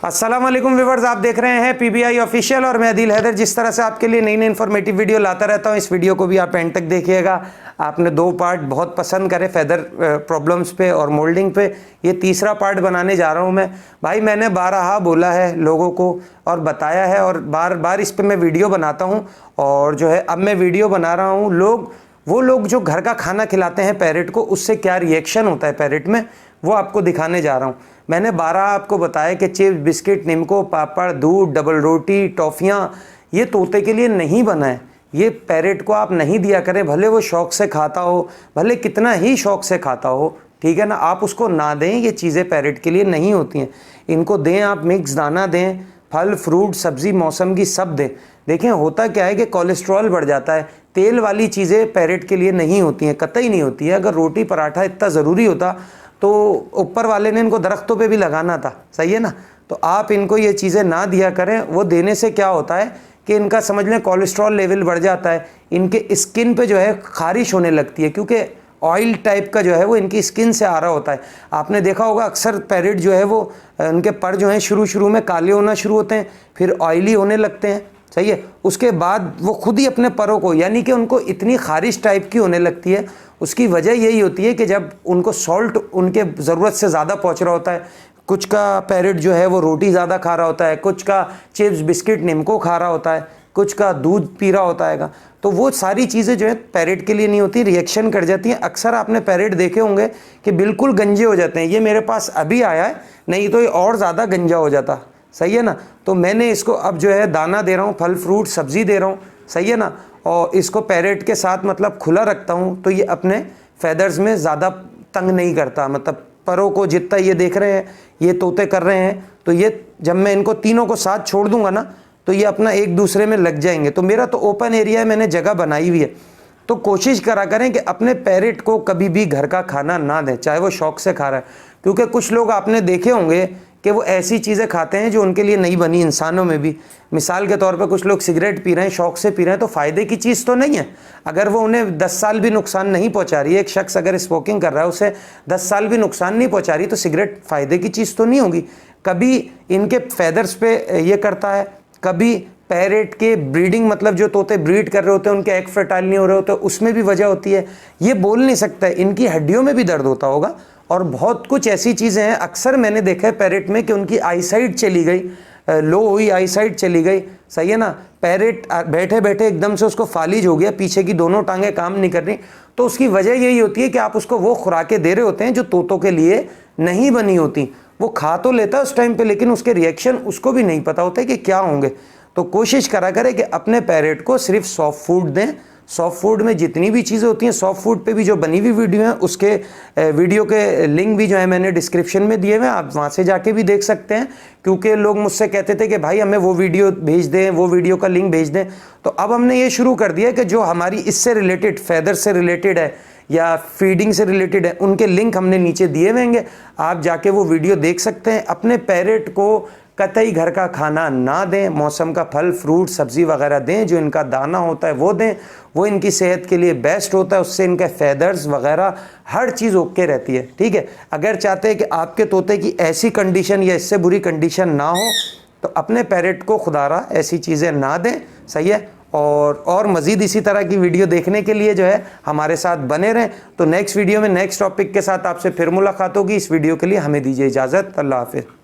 अस्सलाम वालेकुम व्यूअर्स, आप देख रहे हैं पीबीआई ऑफिशियल और मैं अदील हैदर। जिस तरह से आपके लिए नई नई इन्फॉर्मेटिव वीडियो लाता रहता हूं, इस वीडियो को भी आप एंड तक देखिएगा। आपने 2 पार्ट बहुत पसंद करे फेदर प्रॉब्लम्स पे और मोल्डिंग पे, ये तीसरा पार्ट बनाने जा रहा हूं मैं। भाई मैंने बारहा बोला है लोगों को और बताया है और बार बार इस पर मैं वीडियो बनाता हूँ। और जो है अब मैं वीडियो बना रहा हूँ, वो लोग जो घर का खाना खिलाते हैं पैरेट को, उससे क्या रिएक्शन होता है पैरेट में, वो आपको दिखाने जा रहा हूँ। मैंने 12 आपको बताया कि चिप्स, बिस्किट, निम्को, पापड़, दूध, डबल रोटी, टॉफ़ियाँ, ये तोते के लिए नहीं बना है। ये पैरेट को आप नहीं दिया करें, भले वो शौक़ से खाता हो, भले कितना ही शौक़ से खाता हो, ठीक है ना, आप उसको ना दें। ये चीज़ें पैरेट के लिए नहीं होती हैं। इनको दें आप मिक्स दाना दें, फल, फ्रूट, सब्ज़ी मौसम की सब दें। देखें होता क्या है कि कोलेस्ट्रॉल बढ़ जाता है। तेल वाली चीज़ें पैरेट के लिए नहीं होती हैं, कतई नहीं होती है। अगर रोटी पराठा इतना ज़रूरी होता तो ऊपर वाले ने इनको दरख्तों पे भी लगाना था, सही है ना। तो आप इनको ये चीज़ें ना दिया करें। वो देने से क्या होता है कि इनका समझ लें कोलेस्ट्रॉल लेवल बढ़ जाता है, इनके स्किन पे जो है खारिश होने लगती है, क्योंकि ऑयल टाइप का जो है वो इनकी स्किन से आ रहा होता है। आपने देखा होगा अक्सर पैरेट जो है वो उनके पर जो हैं शुरू में काले होना शुरू होते हैं, फिर ऑयली होने लगते हैं, सही है। उसके बाद वो खुद ही अपने परों को, यानी कि उनको इतनी खारिश टाइप की होने लगती है। उसकी वजह यही होती है कि जब उनको सॉल्ट उनके ज़रूरत से ज़्यादा पहुंच रहा होता है। कुछ का पैरेट जो है वो रोटी ज़्यादा खा रहा होता है, कुछ का चिप्स, बिस्किट, निम्को खा रहा होता है, कुछ का दूध पी रहा होता है। तो वो सारी चीज़ें जो है पैरेट के लिए नहीं होती, रिएक्शन कर जाती हैं। अक्सर आपने पैरेट देखे होंगे कि बिल्कुल गंजे हो जाते हैं। ये मेरे पास अभी आया है, नहीं तो ये और ज़्यादा गंजा हो जाता, सही है ना। तो मैंने इसको अब जो है दाना दे रहा हूँ, फल फ्रूट सब्ज़ी दे रहा हूँ, सही है ना। और इसको पैरेट के साथ मतलब खुला रखता हूँ, तो ये अपने फेदर्स में ज़्यादा तंग नहीं करता। मतलब परों को जितना ये देख रहे हैं ये तोते कर रहे हैं, तो ये जब मैं इनको तीनों को साथ छोड़ दूंगा ना, तो ये अपना एक दूसरे में लग जाएंगे। तो मेरा तो ओपन एरिया है, मैंने जगह बनाई हुई है। तो कोशिश करा करें कि अपने पैरेट को कभी भी घर का खाना ना दें, चाहे वो शौक़ से खा रहा है। क्योंकि कुछ लोग आपने देखे होंगे कि वो ऐसी चीज़ें खाते हैं जो उनके लिए नहीं बनी, इंसानों में भी। मिसाल के तौर पे कुछ लोग सिगरेट पी रहे हैं, शौक़ से पी रहे हैं, तो फ़ायदे की चीज़ तो नहीं है। अगर वो उन्हें 10 साल भी नुकसान नहीं पहुंचा रही है, एक शख्स अगर स्मोकिंग कर रहा है उसे 10 साल भी नुकसान नहीं पहुंचा रही, तो सिगरेट फ़ायदे की चीज़ तो नहीं होगी। कभी इनके फैदर्स पे ये करता है, कभी पैरेट के ब्रीडिंग, मतलब जो तोते ब्रीड कर रहे होते हैं उनके एग फर्टाइल नहीं हो रहे होते, उसमें भी वजह होती है। ये बोल नहीं सकता है, इनकी हड्डियों में भी दर्द होता होगा और बहुत कुछ ऐसी चीज़ें हैं। अक्सर मैंने देखा है पैरेट में कि उनकी आईसाइट चली गई, लो हुई आईसाइट चली गई, सही है ना। पैरेट बैठे बैठे एकदम से उसको फालिज हो गया, पीछे की दोनों टांगें काम नहीं कर रही। तो उसकी वजह यही होती है कि आप उसको वो खुराकें दे रहे होते हैं जो तोतों के लिए नहीं बनी होती। वो खा तो लेता है उस टाइम पे, लेकिन उसके रिएक्शन उसको भी नहीं पता होता है कि क्या होंगे। तो कोशिश करा करें कि अपने पैरेट को सिर्फ सॉफ्ट फूड दें। सॉफ्ट फूड में जितनी भी चीज़ें होती हैं, सॉफ्ट फूड पे भी जो बनी हुई वीडियो है, उसके वीडियो के लिंक भी जो है मैंने डिस्क्रिप्शन में दिए हुए हैं, आप वहाँ से जाके भी देख सकते हैं। क्योंकि लोग मुझसे कहते थे कि भाई हमें वो वीडियो भेज दें, वो वीडियो का लिंक भेज दें। तो अब हमने ये शुरू कर दिया कि जो हमारी इससे रिलेटेड, फैदर से रिलेटेड है या फीडिंग से रिलेटेड है, उनके लिंक हमने नीचे दिए हुए होंगे, आप जाके वो वीडियो देख सकते हैं। अपने पैरेट को कतई घर का खाना ना दें, मौसम का फल फ्रूट सब्ज़ी वगैरह दें, जो इनका दाना होता है वो दें, वो इनकी सेहत के लिए बेस्ट होता है। उससे इनके फैदर्स वगैरह हर चीज़ ओके रहती है, ठीक है। अगर चाहते हैं कि आपके तोते की ऐसी कंडीशन या इससे बुरी कंडीशन ना हो, तो अपने पैरेट को खुदारा ऐसी चीज़ें ना दें, सही है। और मज़ीद इसी तरह की वीडियो देखने के लिए जो है हमारे साथ बने रहें। तो नेक्स्ट वीडियो में नेक्स्ट टॉपिक के साथ आपसे फिर मुलाकात होगी। इस वीडियो के लिए हमें दीजिए इजाज़त। अल्लाह हाफ़िज़।